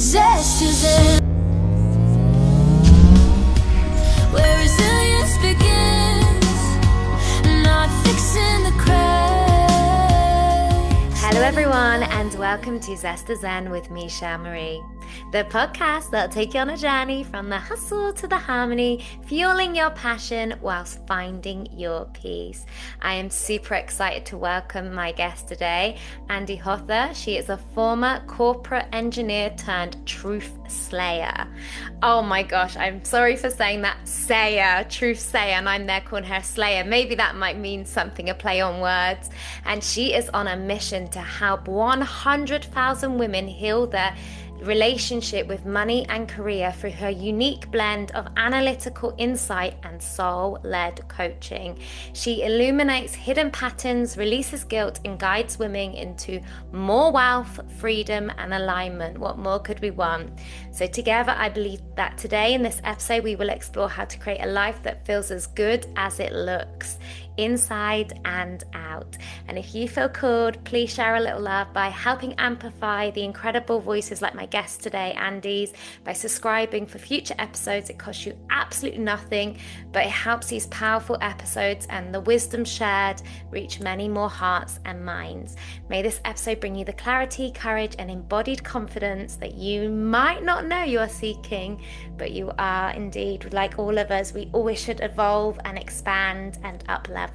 Zest is in, where resilience begins, not fixing the cracks. Hello everyone, and welcome to Zest is Zen with me, Shel Marie, the podcast that'll take you on a journey from the hustle to the harmony, fueling your passion whilst finding your peace. I am super excited to welcome my guest today, Andy Hoffer. She is a former corporate engineer turned Truthsayer. Oh my gosh, I'm sorry for saying that, Truthsayer, and I'm there calling her Slayer. Maybe that might mean something, a play on words. And she is on a mission to help 100,000 women heal their relationship with money and career through her unique blend of analytical insight and soul-led coaching. She illuminates hidden patterns, releases guilt, and guides women into more wealth, freedom, and alignment. What more could we want? So together, I believe that today in this episode, we will explore how to create a life that feels as good as it looks, inside and out. And if you feel called, please share a little love by helping amplify the incredible voices like my guest today, Andy's, by subscribing for future episodes. It costs you absolutely nothing, but it helps these powerful episodes and the wisdom shared reach many more hearts and minds. May this episode bring you the clarity, courage, and embodied confidence that you might not know you are seeking, but you are indeed. Like all of us, we always should evolve and expand and up-level.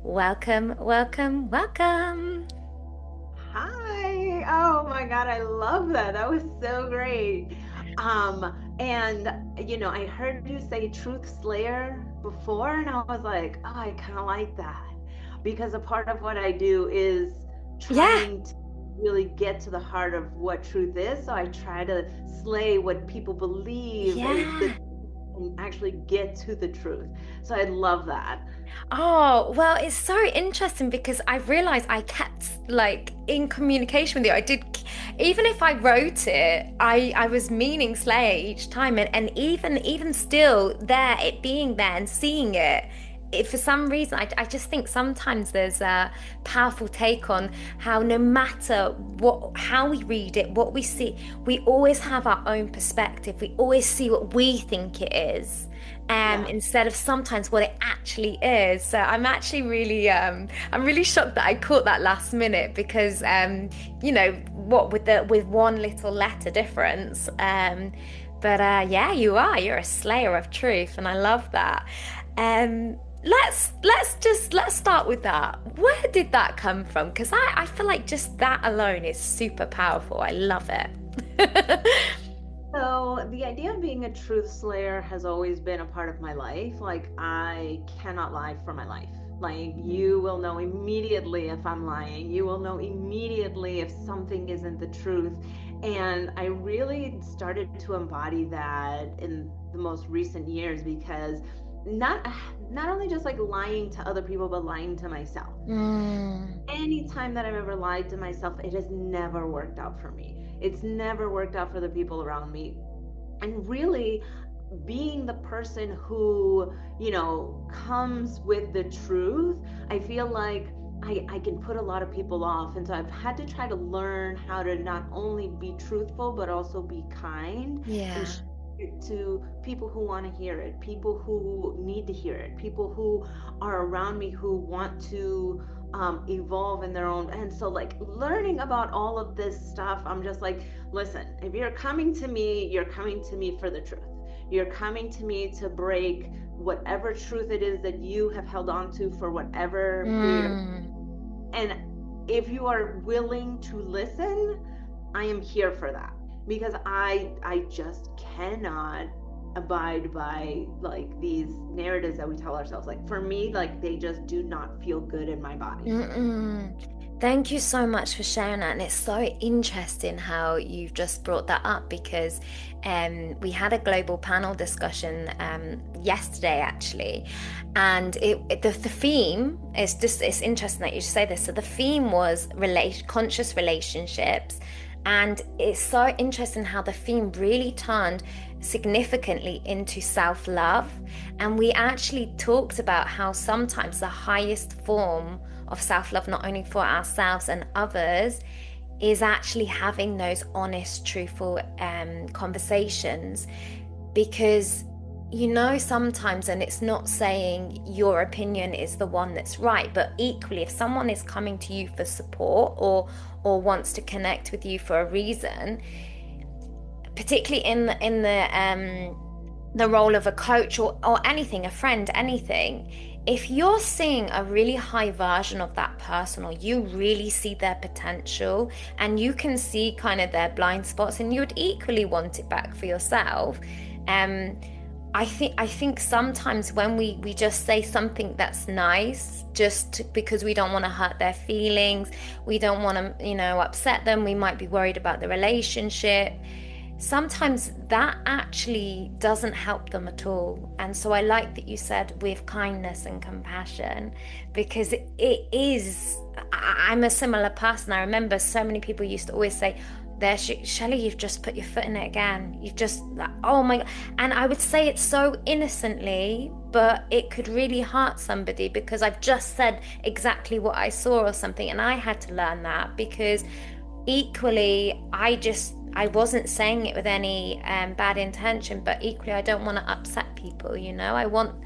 Welcome, welcome, welcome. Hi. Oh my God, I love that. That was so great. And I heard you say Truthsayer before, and I was like, oh, I kind of like that, because a part of what I do is trying to really get to the heart of what truth is. So I try to slay what people believe and actually get to the truth. So I love that. Oh, well, it's so interesting because I realized I kept in communication with you. I did, even if I wrote it, I was meaning slay each time. And even still there, it being there and seeing it, for some reason, I just think sometimes there's a powerful take on how no matter how we read it, what we see, we always have our own perspective. We always see what we think it is. Instead of sometimes what it actually is. So I'm actually really, I'm really shocked that I caught that last minute because, with one little letter difference. You're a slayer of truth, and I love that. Let's start with that. Where did that come from? Because I feel like just that alone is super powerful. I love it. So the idea of being a truth slayer has always been a part of my life. Like, I cannot lie for my life. Like, you will know immediately if I'm lying. You will know immediately if something isn't the truth. And I really started to embody that in the most recent years, because not only just like lying to other people, but lying to myself. Anytime that I've ever lied to myself, it has never worked out for me. It's never worked out for the people around me. And really being the person who, comes with the truth, I feel like I can put a lot of people off. And so I've had to try to learn how to not only be truthful, but also be kind. And to people who want to hear it, people who need to hear it, people who are around me who want to evolve in their own. And so learning about all of this stuff, I'm just like, listen, if you're coming to me, you're coming to me for the truth. You're coming to me to break whatever truth it is that you have held on to for whatever period of time. And if you are willing to listen, I am here for that, because I just cannot abide by these narratives that we tell ourselves. For me, they just do not feel good in my body. Thank you so much for sharing that. And it's so interesting how you've just brought that up, because we had a global panel discussion yesterday actually, and the theme is just, it's interesting that you say this. So the theme was conscious relationships. And it's so interesting how the theme really turned significantly into self-love. And we actually talked about how sometimes the highest form of self-love, not only for ourselves and others, is actually having those honest, truthful conversations. Because sometimes, and it's not saying your opinion is the one that's right, but equally, if someone is coming to you for support or wants to connect with you for a reason, particularly in the role of a coach or anything, a friend, anything, if you're seeing a really high version of that person, or you really see their potential and you can see kind of their blind spots, and you would equally want it back for yourself, I think sometimes when we just say something that's nice just because we don't want to hurt their feelings, we don't want to upset them, we might be worried about the relationship, sometimes that actually doesn't help them at all. And so I like that you said with kindness and compassion, because it is, I'm a similar person. I remember so many people used to always say, there, Shelley, you've just put your foot in it again. You've just, oh my God. And I would say it so innocently, but it could really hurt somebody because I've just said exactly what I saw or something. And I had to learn that, because equally, I wasn't saying it with any bad intention, but equally I don't want to upset people. I want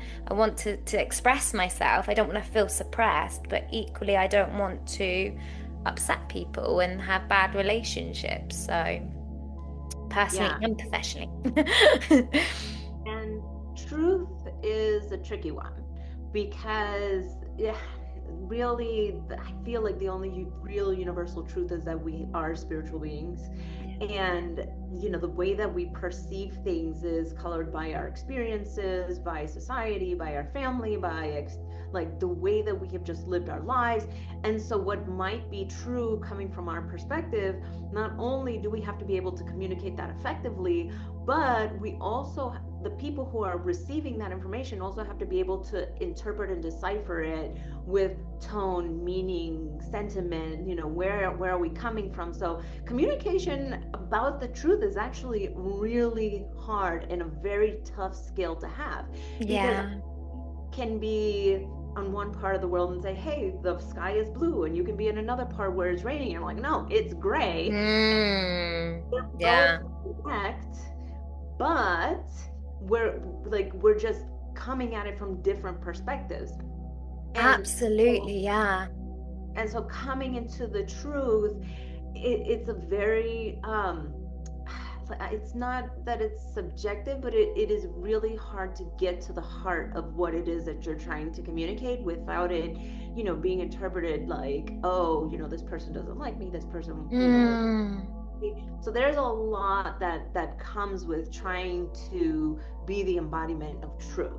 to express myself. I don't want to feel suppressed, but equally I don't want to upset people and have bad relationships. So personally and professionally. And truth is a tricky one, because really, I feel like the only real universal truth is that we are spiritual beings. And the way that we perceive things is colored by our experiences, by society, by our family, by like the way that we have just lived our lives. And so what might be true coming from our perspective, not only do we have to be able to communicate that effectively, but we also, the people who are receiving that information also have to be able to interpret and decipher it with tone, meaning, sentiment, where are we coming from? So communication about the truth is actually really hard and a very tough skill to have. Yeah. Because can be on one part of the world and say, hey, the sky is blue, and you can be in another part where it's raining, and I'm like, no, it's gray. Yeah. Both correct, but we're just coming at it from different perspectives. Absolutely, yeah. And so coming into the truth, it's a very it's not that it's subjective, but it is really hard to get to the heart of what it is that you're trying to communicate without it being interpreted like, oh, this person doesn't like me, this person so there's a lot that comes with trying to be the embodiment of truth.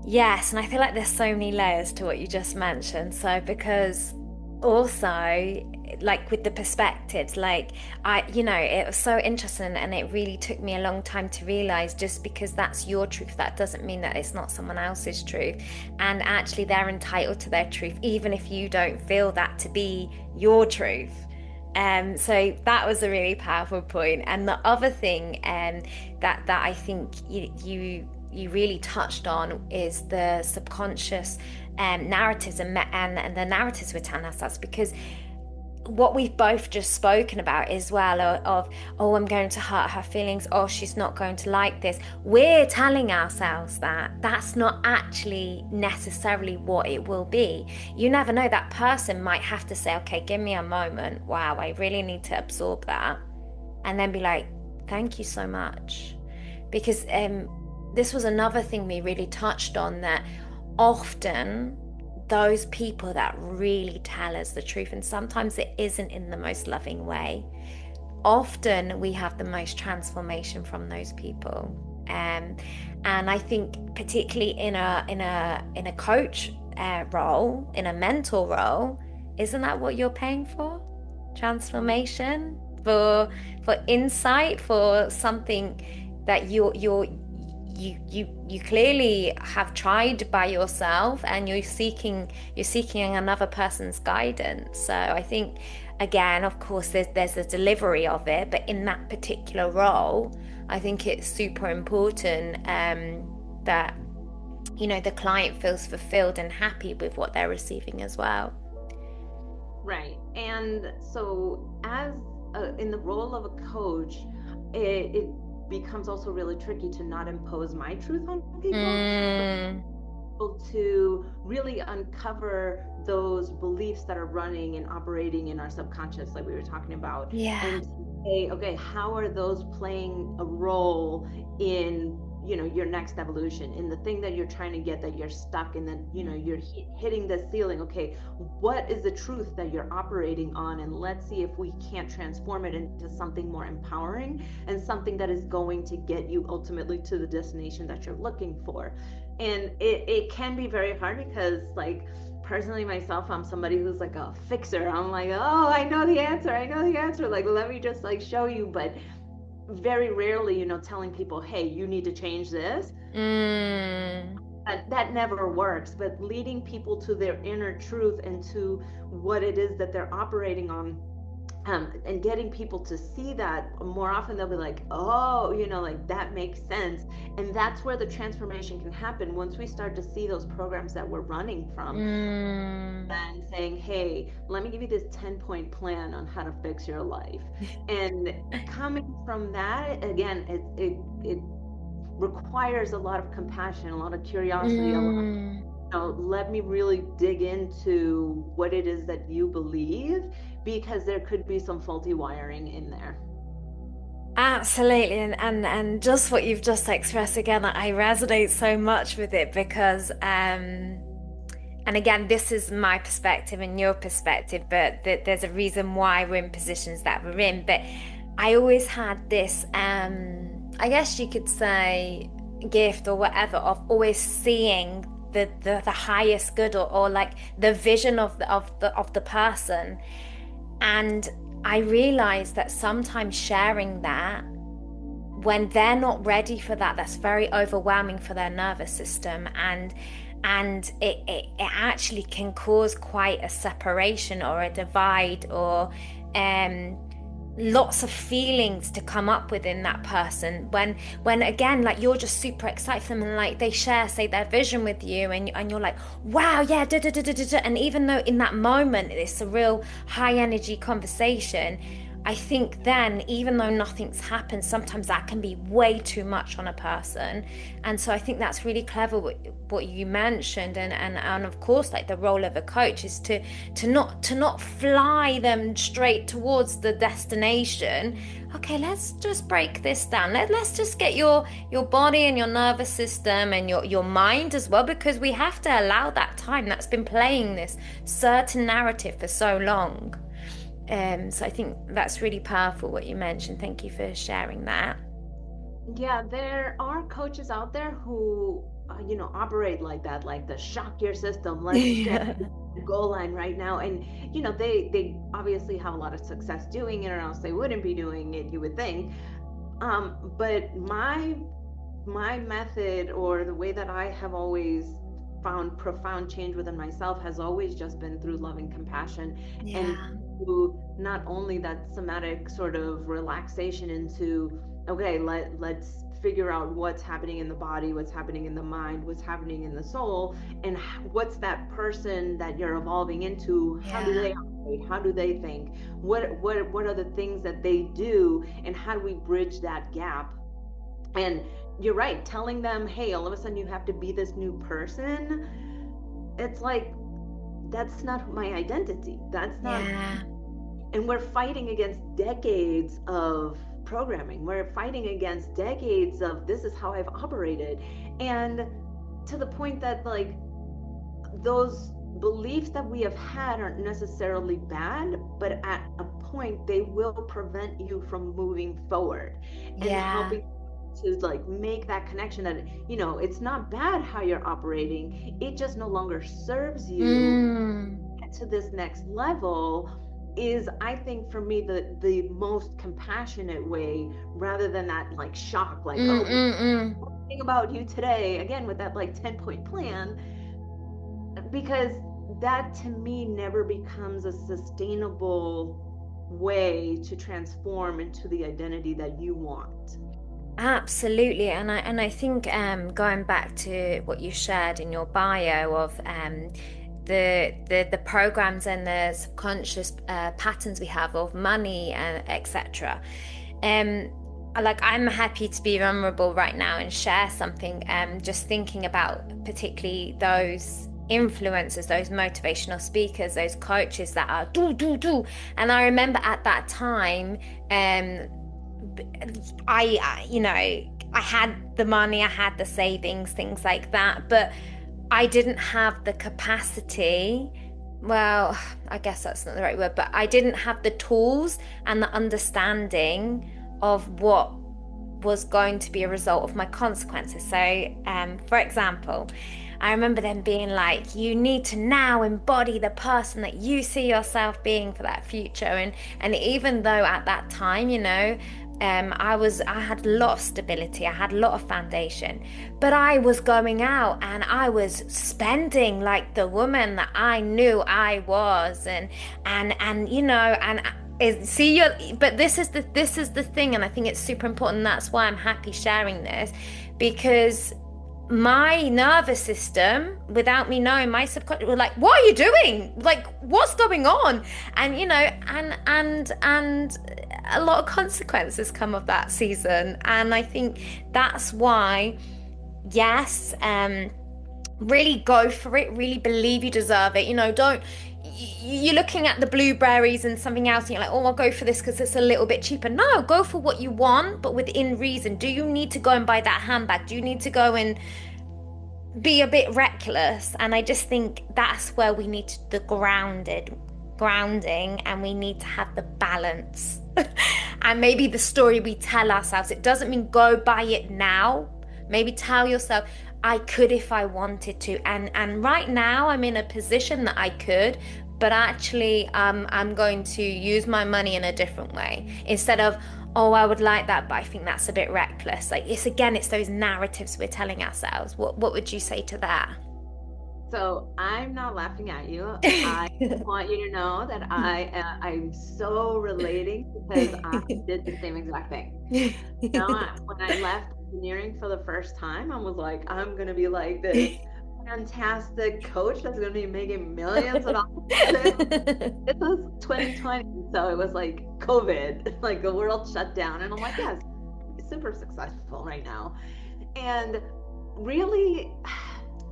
Yes, and I feel like there's so many layers to what you just mentioned. So because also, like with the perspectives, like it was so interesting, and it really took me a long time to realize, just because that's your truth, that doesn't mean that it's not someone else's truth. And actually they're entitled to their truth, even if you don't feel that to be your truth. So that was a really powerful point. And the other thing that I think you really touched on is the subconscious narratives and the narratives we're telling ourselves, because what we've both just spoken about as well of, oh, I'm going to hurt her feelings, oh, she's not going to like this, we're telling ourselves that that's not actually necessarily what it will be. You never know, that person might have to say, okay, give me a moment, wow, I really need to absorb that, and then be like, thank you so much. Because this was another thing we really touched on, that often those people that really tell us the truth, and sometimes it isn't in the most loving way, often we have the most transformation from those people. And I think particularly in a coach role, in a mentor role, isn't that what you're paying for? Transformation, for insight, for something that you clearly have tried by yourself, and you're seeking another person's guidance. So I think, again, of course, there's a delivery of it, but in that particular role, I think it's super important that the client feels fulfilled and happy with what they're receiving as well. Right. And so, as in the role of a coach, it becomes also really tricky to not impose my truth on people, but Mm, to really uncover those beliefs that are running and operating in our subconscious, like we were talking about, yeah. and say, okay, how are those playing a role in your next evolution, in the thing that you're trying to get, that you're stuck in, that you're hitting the ceiling. Okay, what is the truth that you're operating on, and let's see if we can't transform it into something more empowering and something that is going to get you ultimately to the destination that you're looking for. And it can be very hard because, like, personally myself, I'm somebody who's like a fixer. I'm like, oh, I know the answer, like, let me just like show you. But very rarely, telling people, hey, you need to change this, Mm, that never works. But leading people to their inner truth and to what it is that they're operating on, and getting people to see that, more often they'll be like, oh, like, that makes sense. And that's where the transformation can happen, once we start to see those programs that we're running from, mm. and saying, hey, let me give you this 10-point plan on how to fix your life. And coming from that, again, it requires a lot of compassion, a lot of curiosity, a lot, Mm. let me really dig into what it is that you believe, because there could be some faulty wiring in there. Absolutely, and just what you've just expressed again, I resonate so much with it because and again, this is my perspective and your perspective, but there's a reason why we're in positions that we're in. But I always had this, I guess you could say, gift or whatever of always seeing the highest good, or like the vision of the person. And I realized that sometimes sharing that when they're not ready for that, that's very overwhelming for their nervous system, and it actually can cause quite a separation or a divide, or um lots of feelings to come up within that person when again, like, you're just super excited for them, and like they share, say, their vision with you, and you're like, wow, yeah, da, da, da, da, da, da. And even though in that moment it's a real high energy conversation, I think then, even though nothing's happened, sometimes that can be way too much on a person. And so I think that's really clever what you mentioned, and of course, like, the role of a coach is to not fly them straight towards the destination. Okay, let's just break this down. Let's just get your body and your nervous system and your mind as well, because we have to allow that time that's been playing this certain narrative for so long. So I think that's really powerful what you mentioned. Thank you for sharing that. Yeah, there are coaches out there who, operate like that, like the shock your system. Let's get Yeah. the goal line right now. And, they obviously have a lot of success doing it, or else they wouldn't be doing it, you would think. But my method, or the way that I have always found profound change within myself, has always just been through loving compassion, and Yeah. through not only that somatic sort of relaxation into, okay, let's figure out what's happening in the body, what's happening in the mind, what's happening in the soul, and what's that person that you're evolving into, how do Yeah. they operate, how do they think, what are the things that they do, and how do we bridge that gap. And you're right, telling them, hey, all of a sudden you have to be this new person. It's like, that's not my identity. That's not. Yeah. And we're fighting against decades of programming. We're fighting against decades of, this is how I've operated. And to the point that, like, those beliefs that we have had aren't necessarily bad, but at a point they will prevent you from moving forward and Yeah. helping to, like, make that connection that, it's not bad how you're operating, it just no longer serves you Mm. to this next level. Is, I think, for me, the most compassionate way, rather than that, like, shock, like, Mm, oh, mm, mm. think about you today, again, with that, like, 10-point plan. Because that, to me, never becomes a sustainable way to transform into the identity that you want. Absolutely, and I think going back to what you shared in your bio of the programs and the subconscious patterns we have of money and etc. Like, I'm happy to be vulnerable right now and share something. Just thinking about particularly those influencers, those motivational speakers, those coaches that are do. And I remember at that time, I had the money, I had the savings, things like that, but I didn't have the capacity. Well, I guess that's not the right word, but I didn't have the tools and the understanding of what was going to be a result of my consequences. So, for example, I remember them being like, you need to now embody the person that you see yourself being for that future. And even though at that time, I had a lot of stability, I had a lot of foundation, but I was going out and I was spending like the woman that I knew I was, but this is the thing, and I think it's super important. And that's why I'm happy sharing this, because my nervous system, without me knowing, my subconscious were like, what are you doing? Like, what's going on? And and a lot of consequences come of that season. And I think that's why, yes, really go for it, really believe you deserve it. Don't, you're looking at the blueberries and something else and you're like, oh, I'll go for this because it's a little bit cheaper. No, go for what you want, but within reason. Do you need to go and buy that handbag? Do you need to go and be a bit reckless? And I just think that's where we need the grounding, and we need to have the balance. And maybe the story we tell ourselves, it doesn't mean go buy it now. Maybe tell yourself, I could if I wanted to, and right now I'm in a position that I could, but actually I'm going to use my money in a different way, instead of, oh, I would like that, but I think that's a bit reckless. Like, it's those narratives we're telling ourselves. What would you say to that? So I'm not laughing at you. I want you to know that I'm so relating, because I did the same exact thing. When I left engineering for the first time, I was like, I'm gonna be like this fantastic coach that's gonna be making millions of dollars. It was 2020, so it was like COVID, like the world shut down, and I'm like, yes, super successful right now. And really,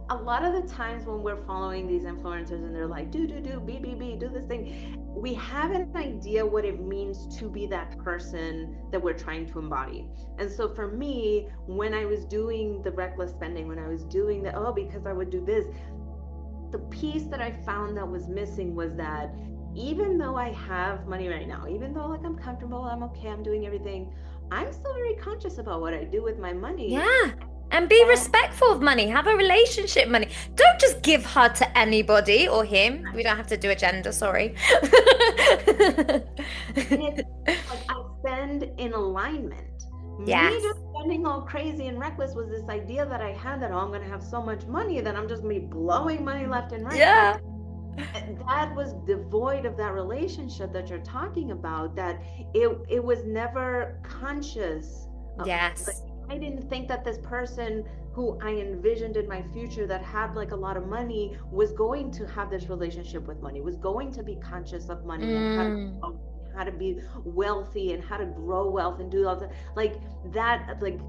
a lot of the times when we're following these influencers and they're like, do, be, do this thing, we have an idea what it means to be that person that we're trying to embody. And so for me, when I was doing the reckless spending, when I was doing because I would do this, the piece that I found that was missing was that even though I have money right now, even though like I'm comfortable, I'm okay, I'm doing everything, I'm still very conscious about what I do with my money. Yeah. And be respectful of money. Have a relationship with money. Don't just give her to anybody or him. We don't have to do a gender, sorry. It's like I spend in alignment. Yes. Me just spending all crazy and reckless was this idea that I had that, I'm going to have so much money that I'm just going to be blowing money left and right. Yeah. That was devoid of that relationship that you're talking about, that it was never conscious. Yes. I didn't think that this person who I envisioned in my future that had like a lot of money was going to have this relationship with money, was going to be conscious of money and how to be wealthy and how to grow wealth and do all that. Like that, like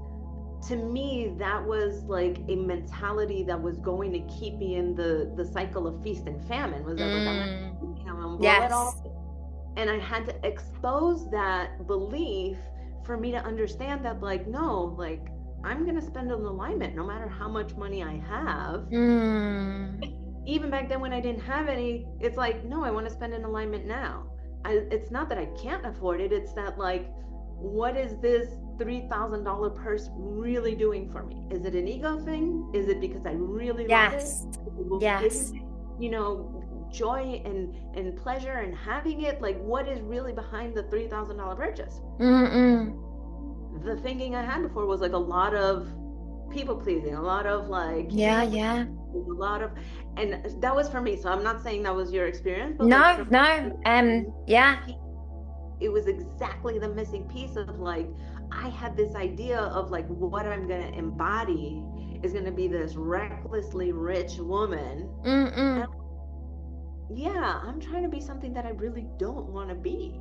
to me, that was like a mentality that was going to keep me in the cycle of feast and famine. Was that like, I'm gonna blow it all? And I had to expose that belief for me to understand that, like, no, like I'm gonna spend in alignment no matter how much money I have. Even back then when I didn't have any, it's like, no, I want to spend in alignment now. It's not that I can't afford it, it's that like, what is this $3,000 purse really doing for me? Is it an ego thing? Is it because I really love it? Yes. You know, joy and pleasure and having it? Like, what is really behind the $3,000 purchase? The thinking I had before was like a lot of people pleasing, a lot of like a lot of, and that was for me. So I'm not saying that was your experience, but it was exactly the missing piece of like, I had this idea of like what I'm gonna embody is gonna be this recklessly rich woman. yeah, I'm trying to be something that I really don't want to be.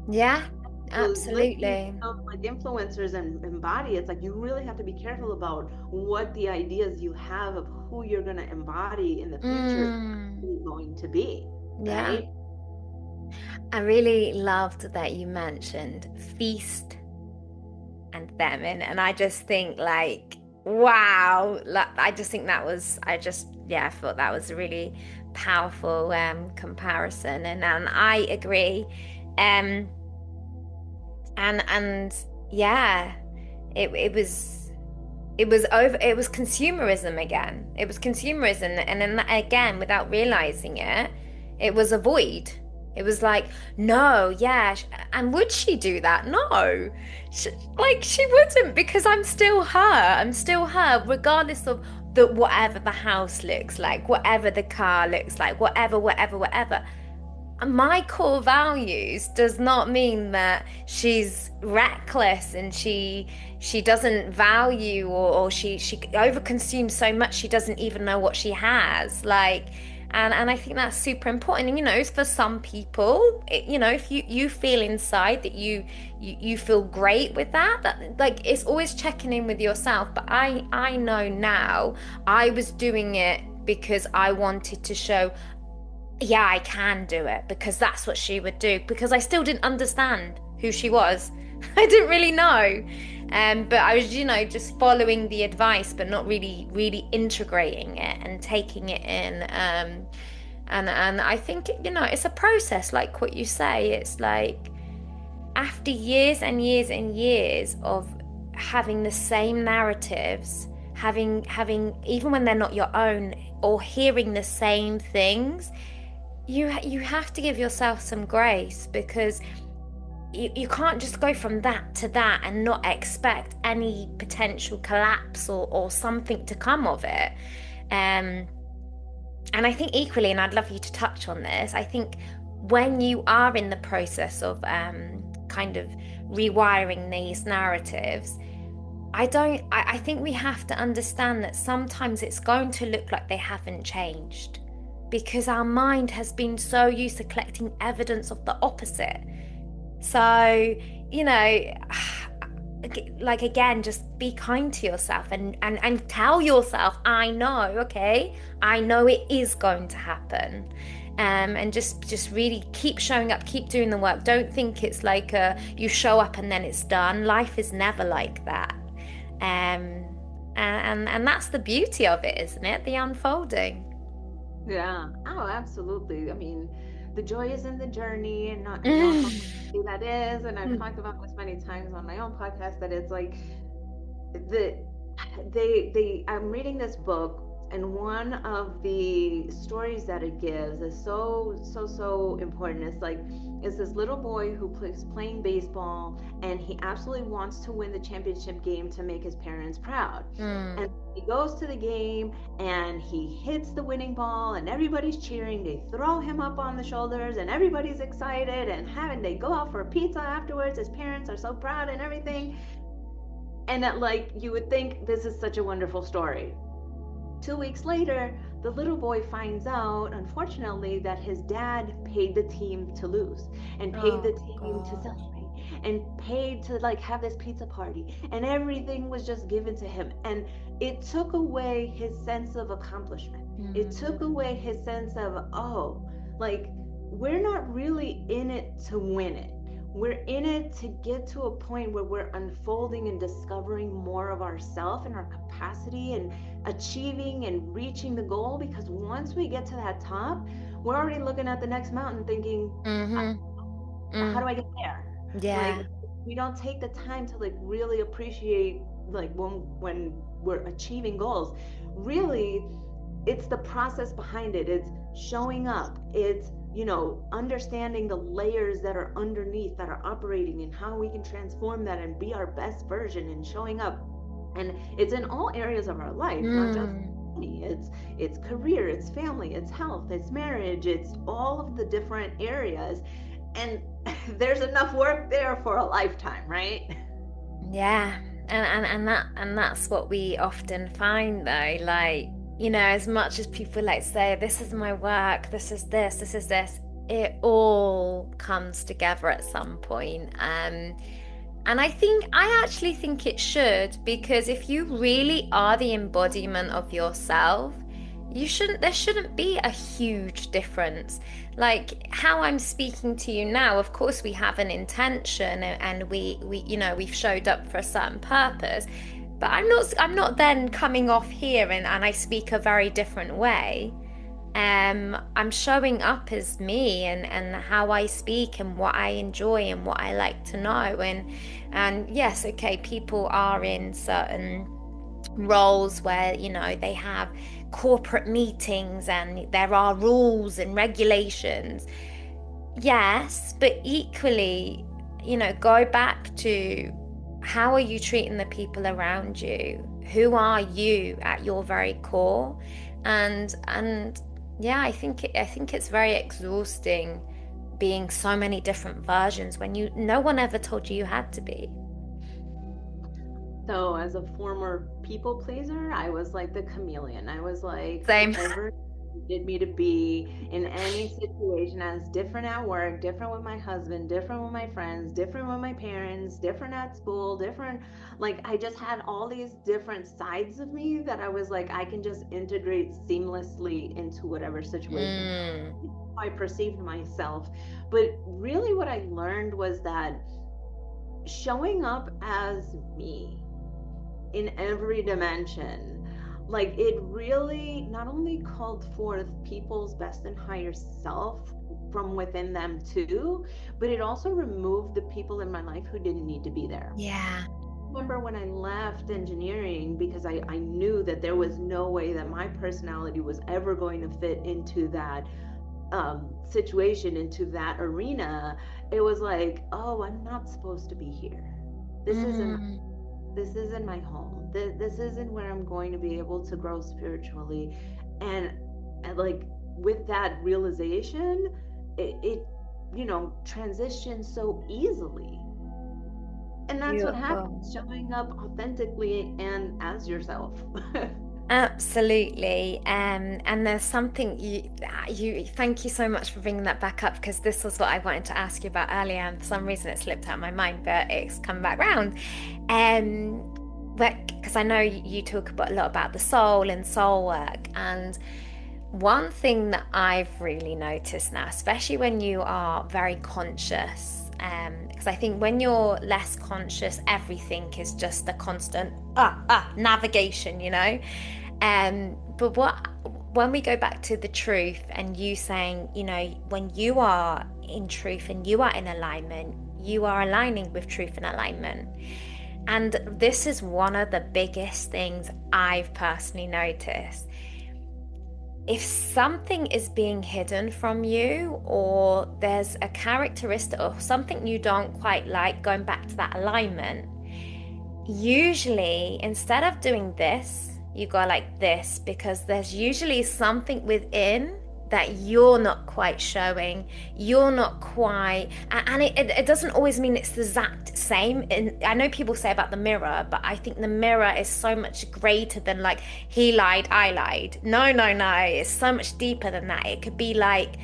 Yeah, To literally absolutely. become like influencers and embody, it's like you really have to be careful about what the ideas you have of who you're going to embody in the future is Mm, actually going to be, yeah. right? I really loved that you mentioned feast and famine, and I just think like, wow, like, I just think that was, I thought that was a really powerful comparison, and I agree. Um, and yeah, it was it was consumerism again. It was consumerism, and then again, without realizing it, it was a void. It was like, no, yeah, and would she do that? No, like she wouldn't, because I'm still her. I'm still her, regardless of the whatever the house looks like, whatever the car looks like, whatever. My core values does not mean that she's reckless and she doesn't value, or she overconsumes so much she doesn't even know what she has, like. And I think that's super important. And, for some people, if you feel inside that you feel great with that, like, it's always checking in with yourself. But I know now I was doing it because I wanted to show, yeah, I can do it, because that's what she would do, because I still didn't understand who she was. I didn't really know. But I was, just following the advice, but not really integrating it and taking it in. And I think, it's a process, like what you say. It's like, after years and years and years of having the same narratives, having even when they're not your own, or hearing the same things, you have to give yourself some grace, because you can't just go from that to that and not expect any potential collapse, or something to come of it. Um, and I think equally, and I'd love you to touch on this, I think when you are in the process of kind of rewiring these narratives, I think we have to understand that sometimes it's going to look like they haven't changed, because our mind has been so used to collecting evidence of the opposite. So, you know, like, again, just be kind to yourself, and tell yourself, I know, okay, I know it is going to happen. And just really keep showing up, keep doing the work. Don't think it's like you show up and then it's done. Life is never like that. Um, and that's the beauty of it, isn't it? The unfolding. Yeah. Oh, absolutely. I mean, the joy is in the journey, and not know how Mm. crazy that is. And I've talked about this many times on my own podcast, that it's like the I'm reading this book, and one of the stories that it gives is so important. It's this little boy who plays playing baseball, and he absolutely wants to win the championship game to make his parents proud. And Mm. he goes to the game, and he hits the winning ball, and everybody's cheering. They throw him up on the shoulders, and everybody's excited, and they go out for a pizza afterwards. His parents are so proud and everything. And that, like, you would think this is such a wonderful story. 2 weeks later, the little boy finds out, unfortunately, that his dad paid the team to lose, and paid the Oh team to God. celebrate, and paid to like have this pizza party, and everything was just given to him. And it took away his sense of accomplishment. It took Mm. away his sense of, oh, like, we're not really in it to win it. We're in it to get to a point where we're unfolding and discovering more of ourselves and our capacity, and achieving and reaching the goal. Because once we get to that top, we're already looking at the next mountain thinking, Mm-hmm. how Mm. do I get there? Yeah. Like, we don't take the time to like really appreciate, like, when we're achieving goals. Really, it's the process behind it. It's showing up. It's, understanding the layers that are underneath, that are operating, and how we can transform that and be our best version, and showing up. And it's in all areas of our life, not just Mm. money. It's career, it's family, it's health, it's marriage, it's all of the different areas. And there's enough work there for a lifetime, right? Yeah. And that's what we often find, though. Like, you know, as much as people like say, this is my work, this is this, it all comes together at some point. And I actually think it should, because if you really are the embodiment of yourself, there shouldn't be a huge difference. Like how I'm speaking to you now, of course we have an intention and you know, we've showed up for a certain purpose. But I'm not then coming off here and I speak a very different way. I'm showing up as me and how I speak and what I enjoy and what I like to know. And yes, okay, people are in certain roles where, you know, they have corporate meetings and there are rules and regulations. Yes, but equally, you know, go back to how are you treating the people around you? Who are you at your very core? And yeah, I think it's very exhausting being so many different versions when no one ever told you you had to be. So as a former people pleaser, I was like the chameleon. I was like Same. whoever needed me to be in any situation. I was different at work, different with my husband, different with my friends, different with my parents, different at school, different. Like I just had all these different sides of me that I was like, I can just integrate seamlessly into whatever situation I perceived myself. But really what I learned was that showing up as me in every dimension, like it really not only called forth people's best and higher self from within them too, but it also removed the people in my life who didn't need to be there. Yeah. Remember when I left engineering, because I knew that there was no way that my personality was ever going to fit into that situation, into that arena. It was like, oh, I'm not supposed to be here. This isn't this isn't my home. This isn't where I'm going to be able to grow spiritually. And like with that realization, it you know, transitions so easily. And that's what happens, showing up authentically and as yourself. Absolutely. And there's something you thank you so much for bringing that back up, because this was what I wanted to ask you about earlier, and for some reason it slipped out of my mind, but it's come back round. But because I know you talk a lot about the soul and soul work, and one thing that I've really noticed now, especially when you are very conscious, because I think when you're less conscious, everything is just a constant navigation, you know. But when we go back to the truth, and you saying, you know, when you are in truth and you are in alignment, you are aligning with truth and alignment. And this is one of the biggest things I've personally noticed. If something is being hidden from you, or there's a characteristic or something you don't quite like, going back to that alignment, usually instead of doing this, you go like this, because there's usually something within that you're not quite showing, you're not quite, and it doesn't always mean it's the exact same. And I know people say about the mirror, but I think the mirror is so much greater than like, he lied, I lied. No, it's so much deeper than that. It could be like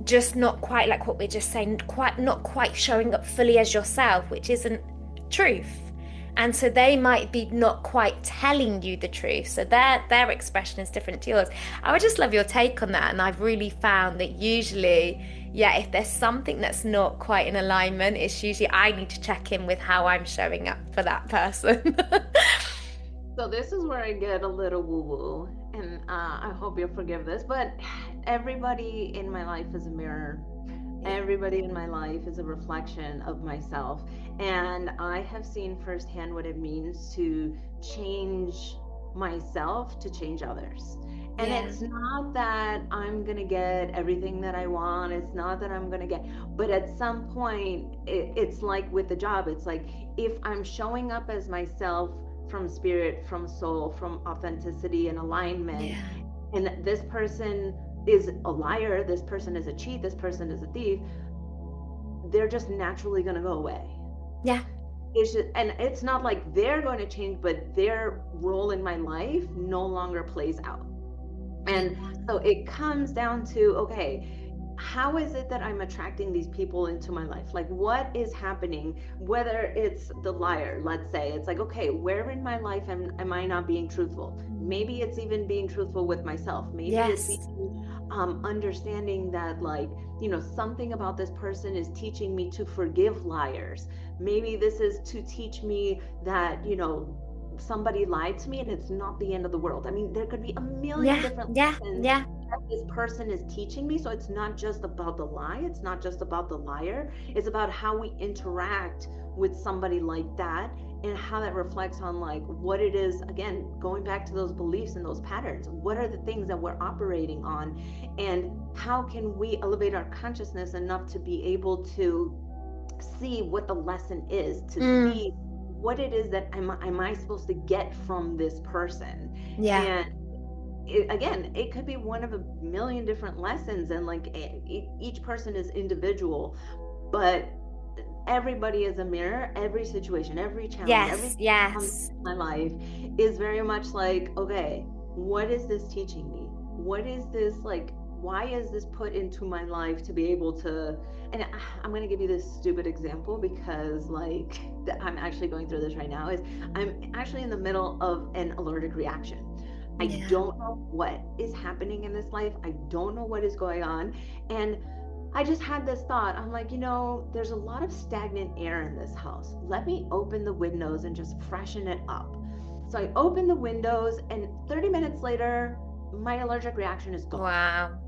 just not quite like what we're just saying, not quite showing up fully as yourself, which isn't truth. And so they might be not quite telling you the truth. So their expression is different to yours. I would just love your take on that. And I've really found that usually, yeah, if there's something that's not quite in alignment, it's usually I need to check in with how I'm showing up for that person. So this is where I get a little woo-woo, and I hope you'll forgive this, but everybody in my life is a mirror. Everybody in my life is a reflection of myself. And I have seen firsthand what it means to change myself to change others. And it's not that I'm going to get everything that I want. It's not that I'm going to get, but at some point, it's like with the job, it's like if I'm showing up as myself from spirit, from soul, from authenticity and alignment, and this person is a liar, this person is a cheat, this person is a thief, they're just naturally going to go away. Yeah. It's just, and it's not like they're going to change, but their role in my life no longer plays out. And so it comes down to, okay, how is it that I'm attracting these people into my life? Like, what is happening? Whether it's the liar, let's say, it's like, okay, where in my life am I not being truthful? Maybe it's even being truthful with myself. Maybe it's Yes. even understanding that, like, something about this person is teaching me to forgive liars. Maybe this is to teach me that, somebody lied to me and it's not the end of the world. I mean, there could be a million Yeah. different Yeah. lessons Yeah. that this person is teaching me. So it's not just about the lie, it's not just about the liar, it's about how we interact with somebody like that, and how that reflects on, like, what it is, again, going back to those beliefs and those patterns. What are the things that we're operating on, and how can we elevate our consciousness enough to be able to see what the lesson is, to see what it is that am I supposed to get from this person. Yeah. And again, it could be one of a million different lessons, and like each person is individual, but everybody is a mirror. Every situation, every challenge, everything that comes in my life is very much like, okay, what is this teaching me? What is this, like, why is this put into my life to be able to, and I'm going to give you this stupid example because, like, I'm actually going through this right now, is I'm actually in the middle of an allergic reaction. I don't know what is happening in this life. I don't know what is going on. And I just had this thought. I'm like, there's a lot of stagnant air in this house. Let me open the windows and just freshen it up. So I opened the windows, and 30 minutes later, my allergic reaction is gone. Wow.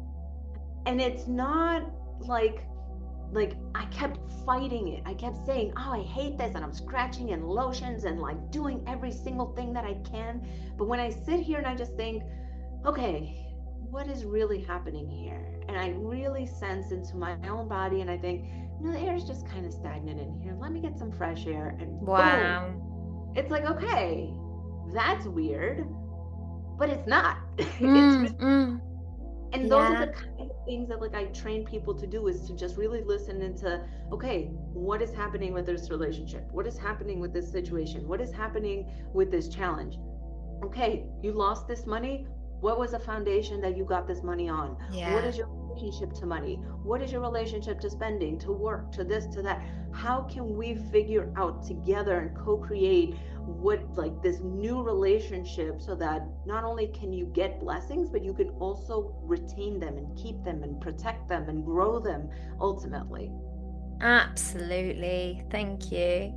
And it's not like I kept fighting it. I kept saying, oh, I hate this, and I'm scratching and lotions and like doing every single thing that I can. But when I sit here and I just think, okay, what is really happening here? And I really sense into my own body, and I think, the air is just kind of stagnant in here. Let me get some fresh air. And boom, it's like, okay, that's weird, but it's not. And those are the kind of things that, like, I train people to do, is to just really listen into, okay, what is happening with this relationship? What is happening with this situation? What is happening with this challenge? Okay, you lost this money. What was the foundation that you got this money on? What is your relationship to money? What is your relationship to spending, to work, to this, to that? How can we figure out together and co-create what, like, this new relationship, so that not only can you get blessings, but you can also retain them and keep them and protect them and grow them ultimately. Absolutely. Thank you.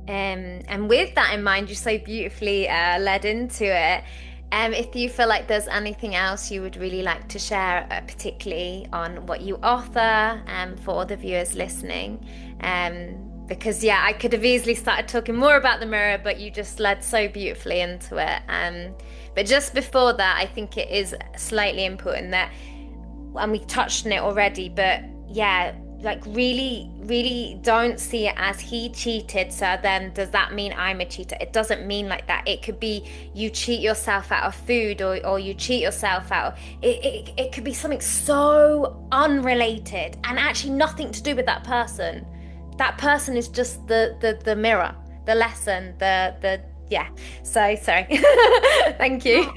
And with that in mind, you so beautifully led into it. If you feel like there's anything else you would really like to share, particularly on what you offer, for all the viewers listening, because I could have easily started talking more about the mirror, but you just led so beautifully into it. But just before that, I think it is slightly important that, and we touched on it already, but like, really, really don't see it as he cheated, so then does that mean I'm a cheater? It doesn't mean like that. It could be you cheat yourself out of food, or you cheat yourself out. It could be something so unrelated and actually nothing to do with that person. That person is just the mirror, the lesson, So sorry. Thank you.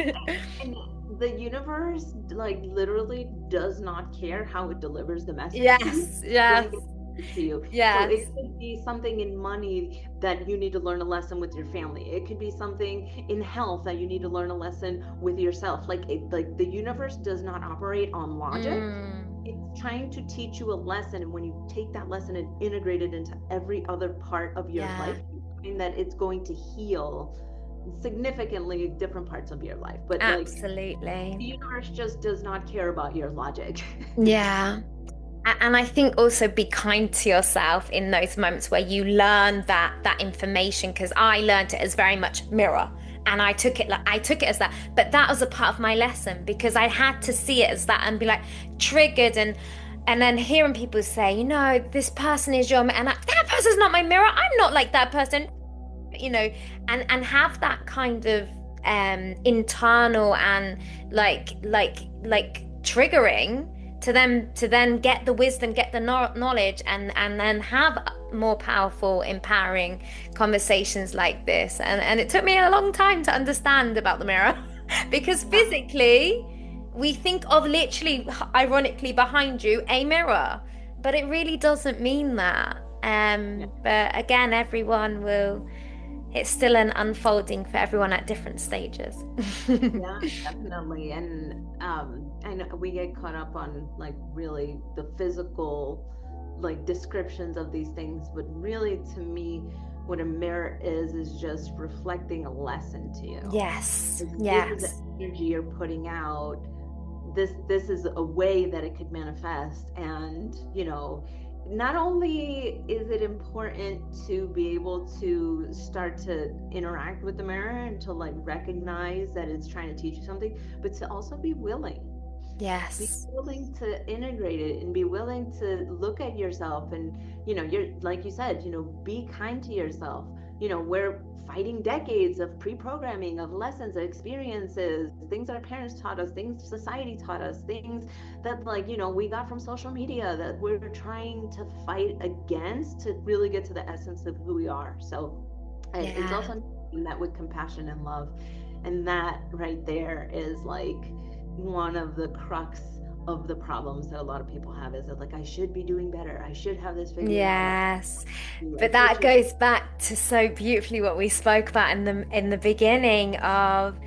And the universe, like, literally does not care how it delivers the message. Yes. To you. Yes. So it could be something in money that you need to learn a lesson with your family. It could be something in health that you need to learn a lesson with yourself. Like the universe does not operate on logic. It's trying to teach you a lesson, and when you take that lesson and integrate it into every other part of your life, you find that it's going to heal significantly different parts of your life. But absolutely, like, the universe just does not care about your logic. And I think also be kind to yourself in those moments where you learn that information, because I learned it as very much mirror, and I took it as that. But that was a part of my lesson, because I had to see it as that and be like triggered, and then hearing people say, this person is your, and that person's not my mirror. I'm not like that person, and have that kind of internal and like triggering to then get the wisdom, get the knowledge, and then have more powerful, empowering conversations like this. And it took me a long time to understand about the mirror because physically we think of literally, ironically, behind you, a mirror, but it really doesn't mean that. Yeah. But again, everyone will, it's still an unfolding for everyone at different stages. Yeah, definitely. And I know we get caught up on like really the physical like descriptions of these things, but really to me, what a mirror is just reflecting a lesson to you. Yes, This is the yes, energy you're putting out. This is a way that it could manifest. And not only is it important to be able to start to interact with the mirror and to like recognize that it's trying to teach you something, but to also be yes, willing to integrate it and be willing to look at yourself. And you're like you said, be kind to yourself. We're fighting decades of pre-programming, of lessons, of experiences, things that our parents taught us, things society taught us, things that like we got from social media that we're trying to fight against to really get to the essence of who we are. So it's yeah. also that with compassion and love. And that right there is like one of the crux of the problems that a lot of people have, is that like, I should be doing better, I should have this figured out, Yes. like But that teachers. goes back to so beautifully what we spoke about in the beginning of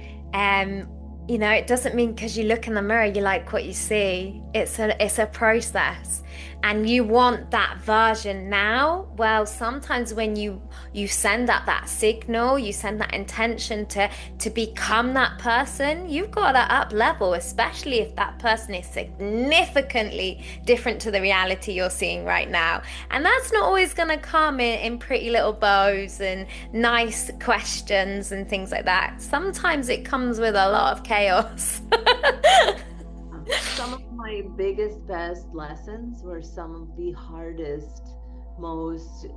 it doesn't mean because you look in the mirror you like what you see. It's a process. And you want that version now. Well, sometimes when you send out that signal, you send that intention to become that person, you've got to up level, especially if that person is significantly different to the reality you're seeing right now. And that's not always going to come in pretty little bows and nice questions and things like that. Sometimes it comes with a lot of chaos. Some of my biggest best lessons were some of the hardest, most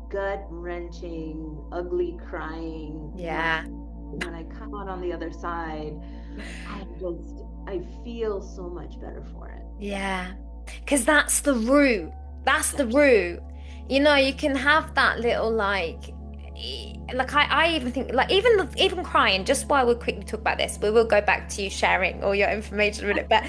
gut wrenching, ugly crying Yeah, lessons. When I come out on the other side, I feel so much better for it. yeah. Because that's the root. That's the root. You can have that little like I even think like even crying, just while we quickly talk about this, we will go back to you sharing all your information in a minute. But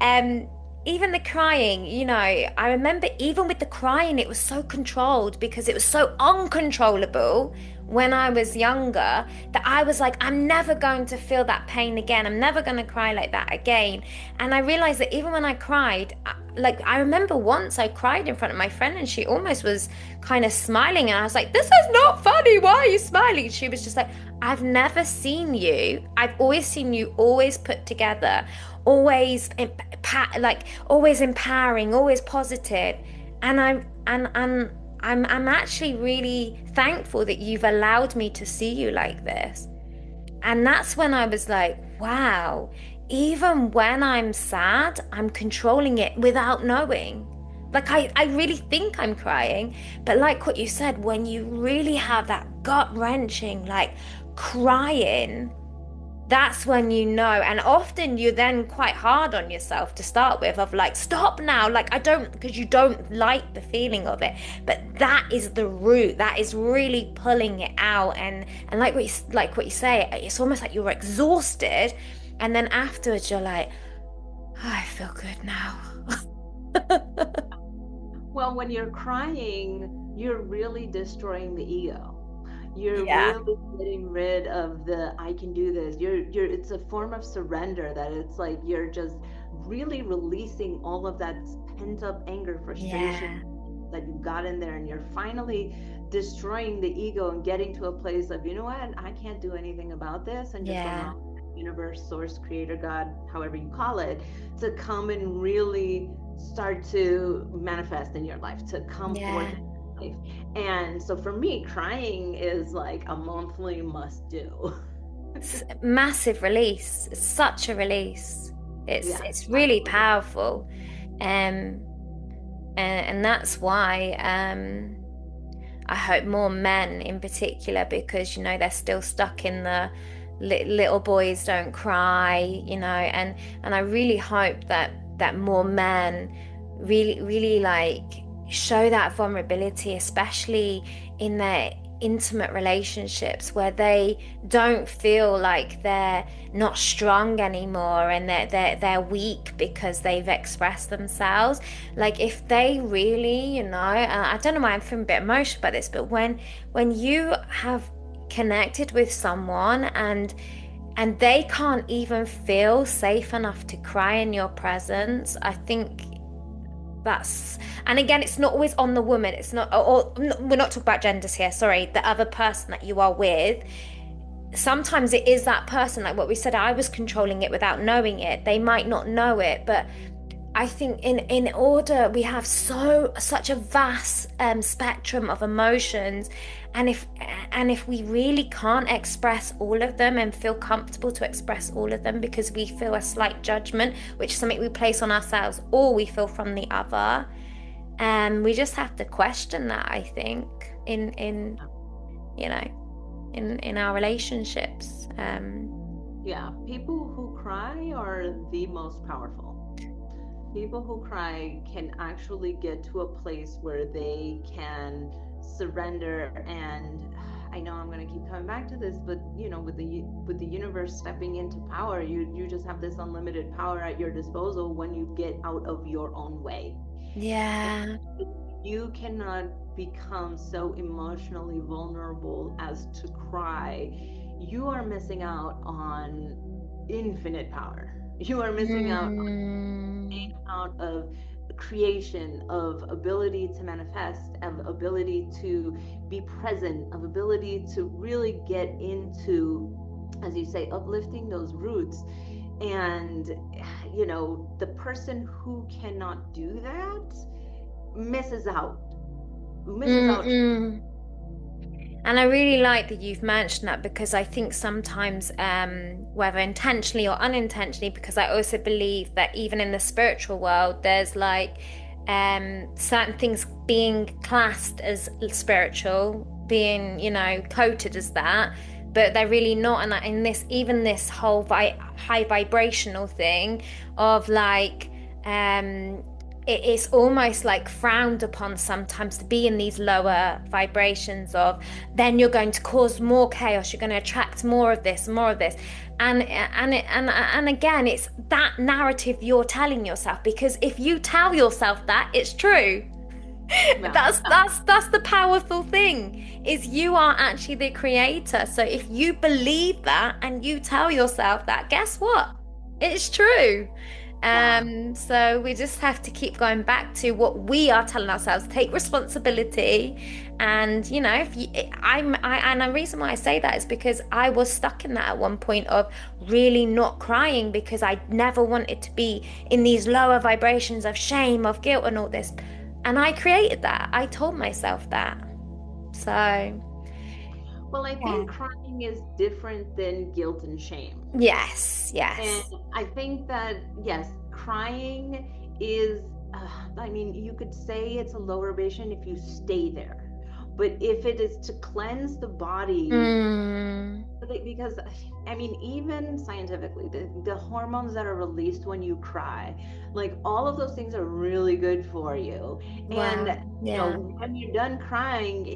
um even the crying, I remember even with the crying, it was so controlled because it was so uncontrollable when I was younger that I was like, I'm never going to feel that pain again. I'm never going to cry like that again. And I realized that even when I cried, like I remember once I cried in front of my friend and she almost was kind of smiling and I was like, this is not funny, why are you smiling? She was just like, I've never seen you, I've always seen you always put together, always like always empowering, always positive. And I'm actually really thankful that you've allowed me to see you like this. And that's when I was like, wow, even when I'm sad, I'm controlling it without knowing. Like, I really think I'm crying. But like what you said, when you really have that gut wrenching, like crying, that's when you know. And often you're then quite hard on yourself to start with, of like, stop now. Like, I don't, because you don't like the feeling of it. But that is the root. That is really pulling it out. And like what you say, it's almost like you're exhausted. And then afterwards you're like, oh, I feel good now. Well, when you're crying, you're really destroying the ego. You're Yeah. really getting rid of the I can do this. You're it's a form of surrender, that it's like you're just really releasing all of that pent up anger, frustration Yeah. that you got in there, and you're finally destroying the ego and getting to a place of, what, I can't do anything about this, and just Yeah. allow universe, source, creator, God, however you call it, to come and really start to manifest in your life, to come forth Yeah. in your life. And so for me, crying is like a monthly must do. Massive release. It's such a release. It's Yes, it's really absolutely. powerful. Um and that's why I hope more men in particular, because they're still stuck in the little boys don't cry, and I really hope that more men really really like show that vulnerability, especially in their intimate relationships where they don't feel like they're not strong anymore and they're weak because they've expressed themselves. Like if they really, I don't know why I'm feeling a bit emotional about this, but when you have connected with someone and they can't even feel safe enough to cry in your presence, I think that's, and again, it's not always on the woman. It's not, or we're not talking about genders here, sorry, the other person that you are with. Sometimes it is that person, like what we said, I was controlling it without knowing it. They might not know it, but I think in order, we have such a vast spectrum of emotions, and if we really can't express all of them and feel comfortable to express all of them because we feel a slight judgment, which is something we place on ourselves or we feel from the other, we just have to question that, I think, in our relationships. Yeah, people who cry are the most powerful. People who cry can actually get to a place where they can surrender. And I know I'm going to keep coming back to this, but with the universe stepping into power, you just have this unlimited power at your disposal when you get out of your own way. Yeah. You cannot become so emotionally vulnerable as to cry. You are missing out on infinite power. You are missing out of creation, of ability to manifest, of ability to be present, of ability to really get into, as you say, uplifting those roots. And the person who cannot do that misses out. And I really like that you've mentioned that, because I think sometimes, whether intentionally or unintentionally, because I also believe that even in the spiritual world, there's like certain things being classed as spiritual, being, quoted as that, but they're really not. And in this whole high vibrational thing of like, it is almost like frowned upon sometimes to be in these lower vibrations of, then you're going to cause more chaos, you're going to attract more of this, and again, it's that narrative you're telling yourself, because if you tell yourself that, it's true. Yeah. That's the powerful thing, is you are actually the creator. So if you believe that and you tell yourself that, guess what? It's true. So we just have to keep going back to what we are telling ourselves. Take responsibility, and if you, and the reason why I say that is because I was stuck in that at one point of really not crying, because I never wanted to be in these lower vibrations of shame, of guilt, and all this. And I created that. I told myself that. So, well, I think crying is different than guilt and shame. Yes. And I think that, yes, crying is, you could say it's a lower vibration if you stay there. But if it is to cleanse the body, because, even scientifically, the hormones that are released when you cry, like all of those things are really good for you. Wow. And, when you're done crying,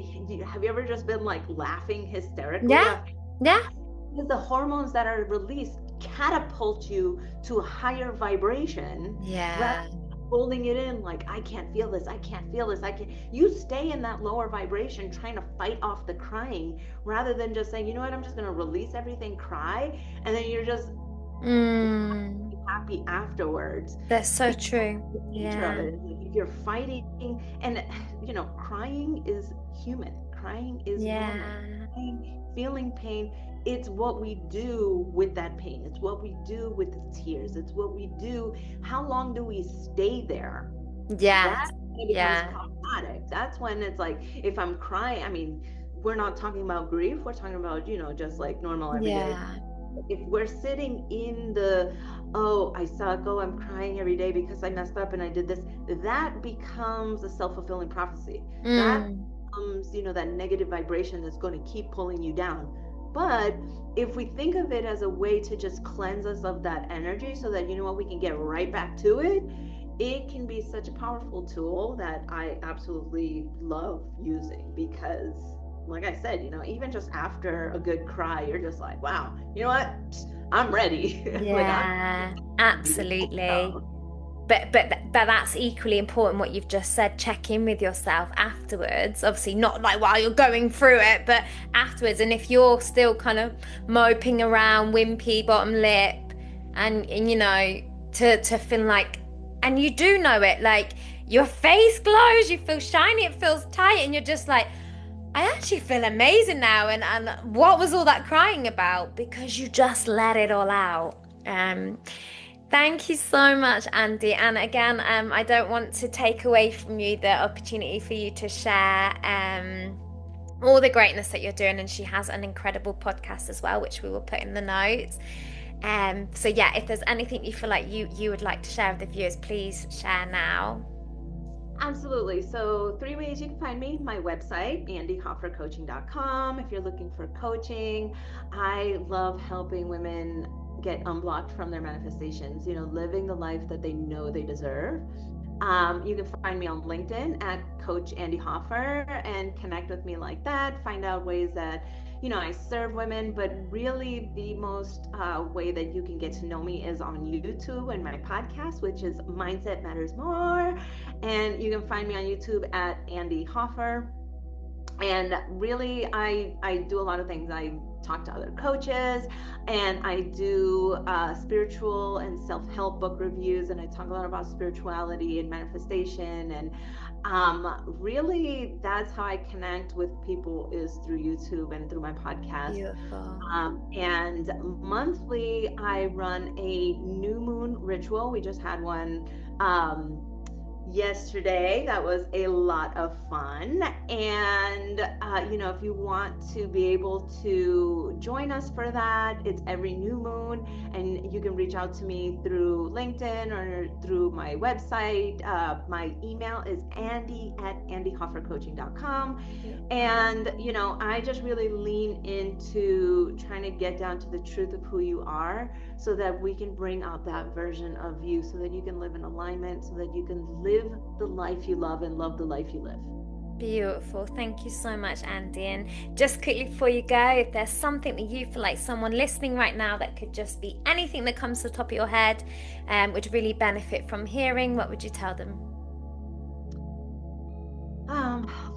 have you ever just been like laughing hysterically? Yeah. Because the hormones that are released catapult you to a higher vibration. Yeah. Holding it in like, I can't feel this, I can't feel this, you stay in that lower vibration trying to fight off the crying, rather than just saying, you know what, I'm just going to release everything, cry, and then you're just happy afterwards. That's so true. Yeah. If you're fighting, and crying is human, crying is normal. Feeling pain, it's what we do with that pain. It's what we do with the tears. It's what we do. How long do we stay there? Yeah. That's when it becomes problematic. That's when it's like, if I'm crying, we're not talking about grief. We're talking about, just like normal everyday. Yeah. If we're sitting in the, oh, I suck, oh, I'm crying every day because I messed up and I did this, that becomes a self-fulfilling prophecy. That becomes, that negative vibration that's going to keep pulling you down. But if we think of it as a way to just cleanse us of that energy so that, we can get right back to it, it can be such a powerful tool that I absolutely love using, because like I said, even just after a good cry, you're just like, wow, you know what? I'm ready. Yeah, absolutely. But that's equally important what you've just said. Check in with yourself afterwards. Obviously, not like while you're going through it, but afterwards. And if you're still kind of moping around, wimpy, bottom lip, and to feel like, and you do know it, like your face glows, you feel shiny, it feels tight, and you're just like, I actually feel amazing now. And what was all that crying about? Because you just let it all out. Thank you so much, Andy. And again, I don't want to take away from you the opportunity for you to share all the greatness that you're doing. And she has an incredible podcast as well, which we will put in the notes. So yeah, if there's anything you feel like you would like to share with the viewers, please share now. Absolutely. So 3 ways you can find me: my website, andyhoffercoaching.com. If you're looking for coaching, I love helping women get unblocked from their manifestations, living the life that they know they deserve. You can find me on LinkedIn at Coach Andy Hoffer and connect with me like that. Find out ways that I serve women, but really the most way that you can get to know me is on YouTube and my podcast, which is Mindset Matters More. And you can find me on YouTube at Andy Hoffer. And really, I do a lot of things. I talk to other coaches, and I do spiritual and self-help book reviews, and I talk a lot about spirituality and manifestation. And really, that's how I connect with people, is through YouTube and through my podcast. Beautiful. And monthly, I run a new moon ritual. We just had one yesterday. That was a lot of fun. And if you want to be able to join us for that, it's every new moon, and you can reach out to me through LinkedIn or through my website. My email is andy@andyhoffercoaching.com. And I just really lean into trying to get down to the truth of who you are, so that we can bring out that version of you, so that you can live in alignment, so that you can live the life you love and love the life you live. Beautiful. Thank you so much, Andy. And just quickly before you go, if there's something that you feel like someone listening right now that could just be anything that comes to the top of your head, would really benefit from hearing, what would you tell them?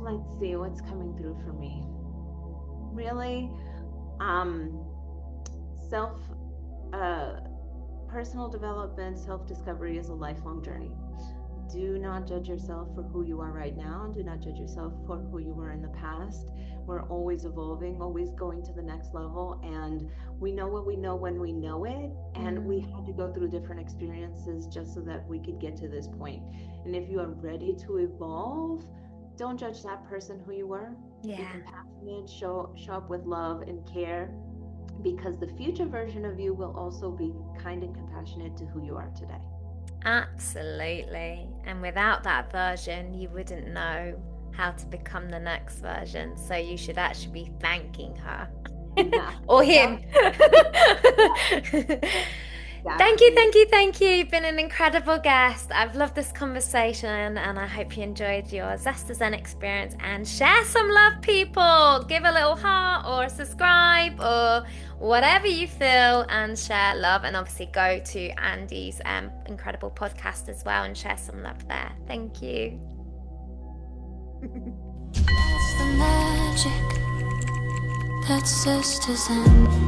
Let's see what's coming through for me. Really, personal development, self-discovery is a lifelong journey. Do not judge yourself for who you are right now. Do not judge yourself for who you were in the past. We're always evolving, always going to the next level. And we know what we know when we know it. And we had to go through different experiences just so that we could get to this point. And if you are ready to evolve, don't judge that person who you were. Yeah. Be compassionate, show up with love and care, because the future version of you will also be kind and compassionate to who you are today. Absolutely. And without that version, you wouldn't know how to become the next version. So you should actually be thanking her. Yeah. Or him. Exactly. Thank you. You've been an incredible guest. I've loved this conversation, and I hope you enjoyed your Zest Zen experience. And share some love, people. Give a little heart or subscribe or whatever you feel, and share love. And obviously go to Andy's incredible podcast as well and share some love there. Thank you. That's the magic. That's Zest Zen.